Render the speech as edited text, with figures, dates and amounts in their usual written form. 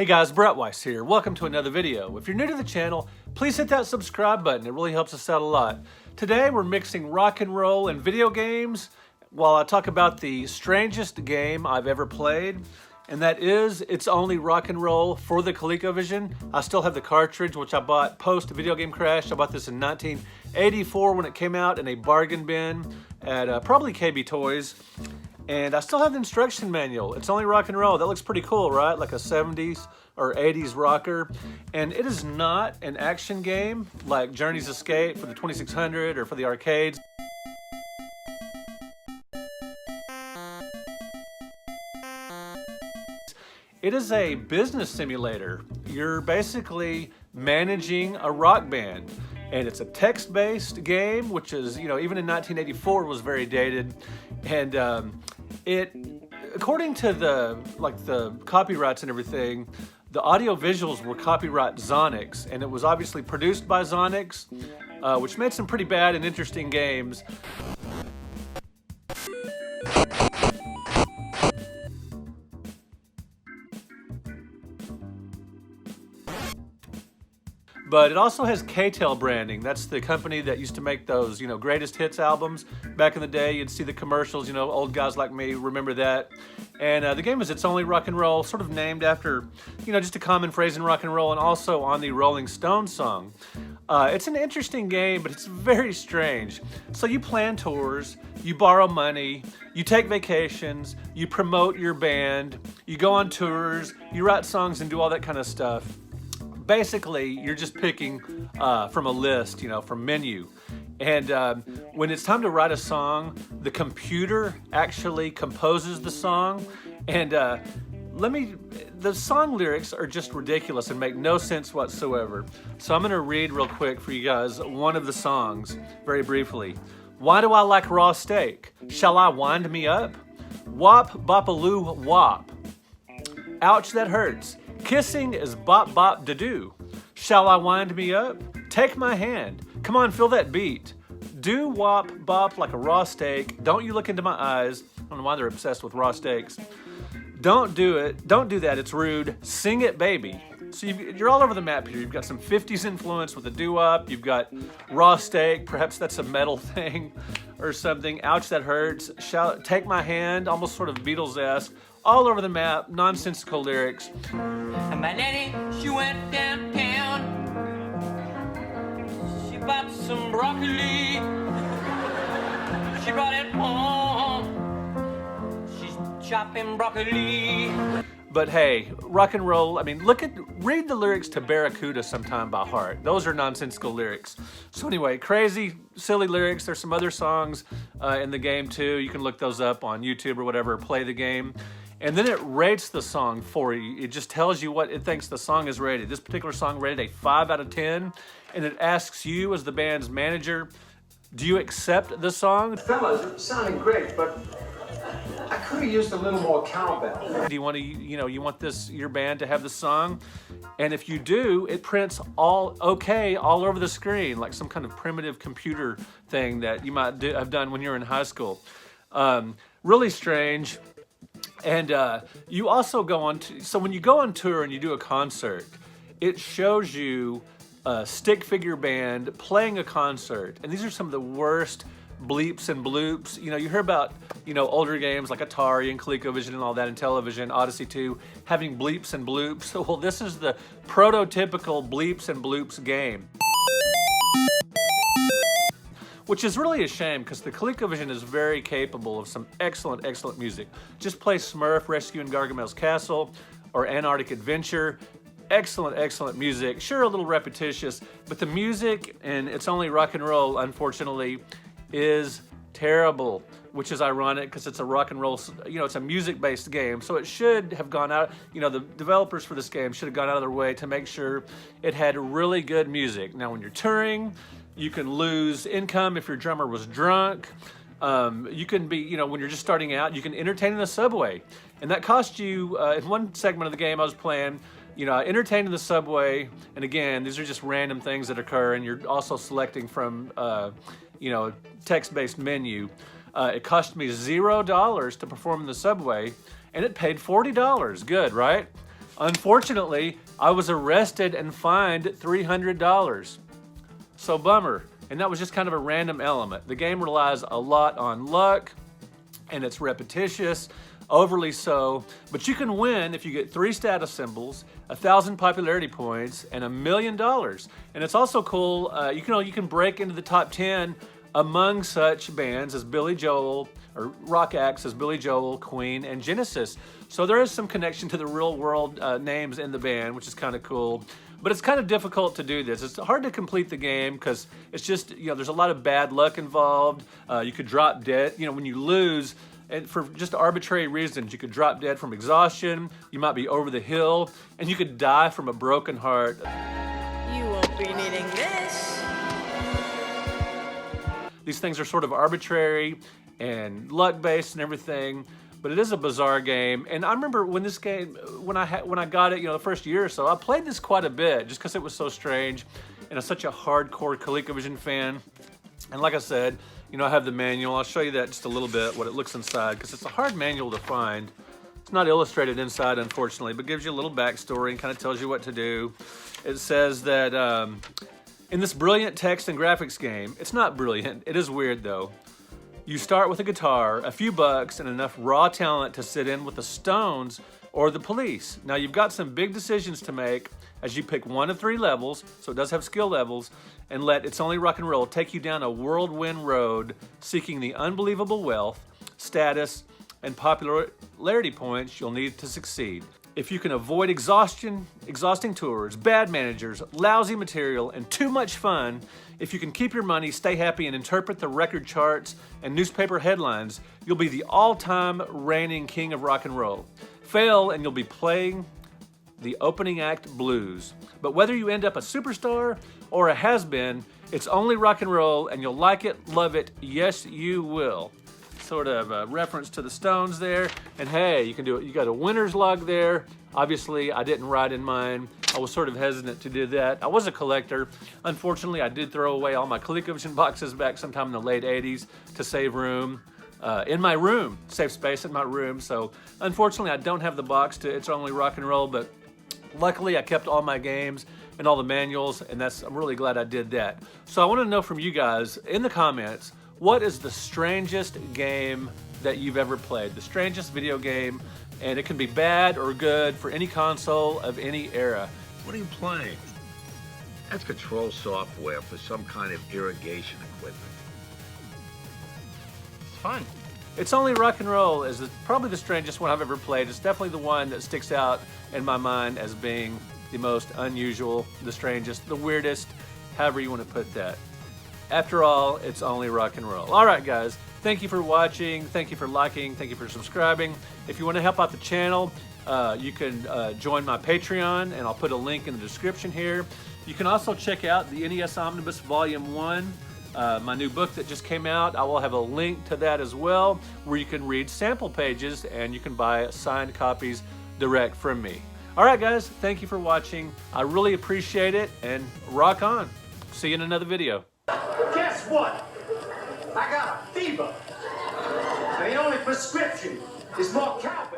Hey guys, Brett Weiss here. Welcome to another video. If you're new to the channel, please hit that subscribe button. It really helps us out a lot. Today we're mixing rock and roll and video games while I talk about the strangest game I've ever played. And that is, it's only rock and roll for the ColecoVision. I still have the cartridge, which I bought post Video Game Crash. I bought this in 1984 when it came out in a bargain bin at probably KB Toys. And I still have the instruction manual. It's only rock and roll. That looks pretty cool, right? Like a 70s or 80s rocker. And it is not an action game like Journey's Escape for the 2600 or for the arcades. It is a business simulator. You're basically managing a rock band. And it's a text-based game, which is, you know, even in 1984 was very dated. And it, according to the copyrights and everything, the audio visuals were copyright Zonix, and it was obviously produced by Zonix, which made some pretty bad and interesting games. But it also has K-Tel branding. That's the company that used to make those, you know, greatest hits albums. Back in the day, you'd see the commercials, you know, old guys like me remember that. And the game is It's Only Rock and Roll, sort of named after, you know, just a common phrase in rock and roll, and also on the Rolling Stones song. It's an interesting game, but it's very strange. So you plan tours, you borrow money, you take vacations, you promote your band, you go on tours, you write songs and do all that kind of stuff. Basically, you're just picking from a list, you know, from menu. And when it's time to write a song, the computer actually composes the song. And the song lyrics are just ridiculous and make no sense whatsoever. So I'm gonna read real quick for you guys one of the songs, very briefly. Why do I like raw steak? Shall I wind me up? Wop, bopaloo, wop. Ouch, that hurts. Kissing is bop bop da doo. Shall I wind me up? Take my hand. Come on, feel that beat. Do wop bop like a raw steak. Don't you look into my eyes. I don't know why they're obsessed with raw steaks. Don't do it. Don't do that. It's rude. Sing it, baby. So you're all over the map here. You've got some 50s influence with the doo-wop. You've got raw steak. Perhaps that's a metal thing or something. Ouch, that hurts. Take my hand. Almost sort of Beatles-esque. All over the map, nonsensical lyrics. And my nanny, she went downtown. She bought some broccoli. She brought it home. She's chopping broccoli. But hey, rock and roll, I mean, read the lyrics to Barracuda sometime by heart. Those are nonsensical lyrics. So anyway, crazy, silly lyrics. There's some other songs in the game too. You can look those up on YouTube or whatever, play the game. And then it rates the song for you. It just tells you what it thinks the song is rated. This particular song rated a 5 out of 10. And it asks you as the band's manager, do you accept the song? Fellas, it's sounding great, but I could have used a little more cowbell. Do you want to, you want your band to have the song? And if you do, it prints all okay all over the screen, like some kind of primitive computer thing that you might have done when you were in high school. Really strange. And you also go on so when you go on tour and you do a concert, it shows you a stick figure band playing a concert. And these are some of the worst bleeps and bloops. You know, you hear about, you know, older games like Atari and ColecoVision and all that, and Television, Odyssey 2, having bleeps and bloops. Well, this is the prototypical bleeps and bloops game. Which is really a shame because the ColecoVision is very capable of some excellent, excellent music. Just play Smurf Rescuing Gargamel's Castle or Antarctic Adventure. Excellent, excellent music. Sure, a little repetitious, but the music, and It's Only Rock and Roll, unfortunately, is terrible, which is ironic because it's a rock and roll, you know, it's a music-based game, so it should have gone out, you know, the developers for this game should have gone out of their way to make sure it had really good music. Now, when you're touring, you can lose income if your drummer was drunk. You can be, you know, when you're just starting out, you can entertain in the subway. And that cost you, in one segment of the game I was playing, you know, I entertained in the subway. And again, these are just random things that occur. And you're also selecting from, you know, text-based menu. It cost me $0 to perform in the subway. And it paid $40. Good, right? Unfortunately, I was arrested and fined $300. So bummer. And that was just kind of a random element. The game relies a lot on luck, and it's repetitious, overly so, but you can win if you get 3 status symbols, 1,000 popularity points, and $1 million. And it's also cool, you can break into the top 10 among such bands as Billy Joel, or rock acts as Billy Joel, Queen, and Genesis. So there is some connection to the real world names in the band, which is kind of cool. But it's kind of difficult to do this. It's hard to complete the game because it's just, there's a lot of bad luck involved. You could drop dead, when you lose, and for just arbitrary reasons, you could drop dead from exhaustion, you might be over the hill, and you could die from a broken heart. You won't be needing this. These things are sort of arbitrary and luck-based and everything, but it is a bizarre game. And I remember when this game, when I got it, the first year or so, I played this quite a bit just because it was so strange, and I'm such a hardcore ColecoVision fan. And like I said, I have the manual. I'll show you that just a little bit, what it looks inside, because it's a hard manual to find. It's not illustrated inside, unfortunately, but gives you a little backstory and kind of tells you what to do. It says that in this brilliant text and graphics game, it's not brilliant, it is weird though. You start with a guitar, a few bucks, and enough raw talent to sit in with the Stones or the Police. Now you've got some big decisions to make as you pick 1 of 3 levels, so it does have skill levels, and let It's Only Rock and Roll take you down a whirlwind road seeking the unbelievable wealth, status, and popularity points you'll need to succeed. If you can avoid exhausting tours, bad managers, lousy material, and too much fun, if you can keep your money, stay happy, and interpret the record charts and newspaper headlines, you'll be the all-time reigning king of rock and roll. Fail, and you'll be playing the opening act blues. But whether you end up a superstar or a has-been, it's only rock and roll, and you'll like it, love it, yes you will. Sort of a reference to the Stones there. And hey, you can do it. You got a winner's log there. Obviously, I didn't write in mine. I was sort of hesitant to do that. I was a collector. Unfortunately, I did throw away all my ColecoVision boxes back sometime in the late 80s to save room in my room, save space in my room. So unfortunately, I don't have the box to It's Only Rock and Roll, but luckily I kept all my games and all the manuals, and I'm really glad I did that. So I want to know from you guys in the comments, what is the strangest game that you've ever played? The strangest video game, and it can be bad or good for any console of any era. What are you playing? That's control software for some kind of irrigation equipment. It's fun. It's Only Rock and Roll is probably the strangest one I've ever played. It's definitely the one that sticks out in my mind as being the most unusual, the strangest, the weirdest, however you want to put that. After all, it's only rock and roll. All right, guys, thank you for watching. Thank you for liking. Thank you for subscribing. If you want to help out the channel, you can join my Patreon, and I'll put a link in the description here. You can also check out the NES Omnibus Volume 1, my new book that just came out. I will have a link to that as well, where you can read sample pages and you can buy signed copies direct from me. All right, guys, thank you for watching. I really appreciate it, and rock on. See you in another video. Guess what? I got a fever. And the only prescription is more cowbell.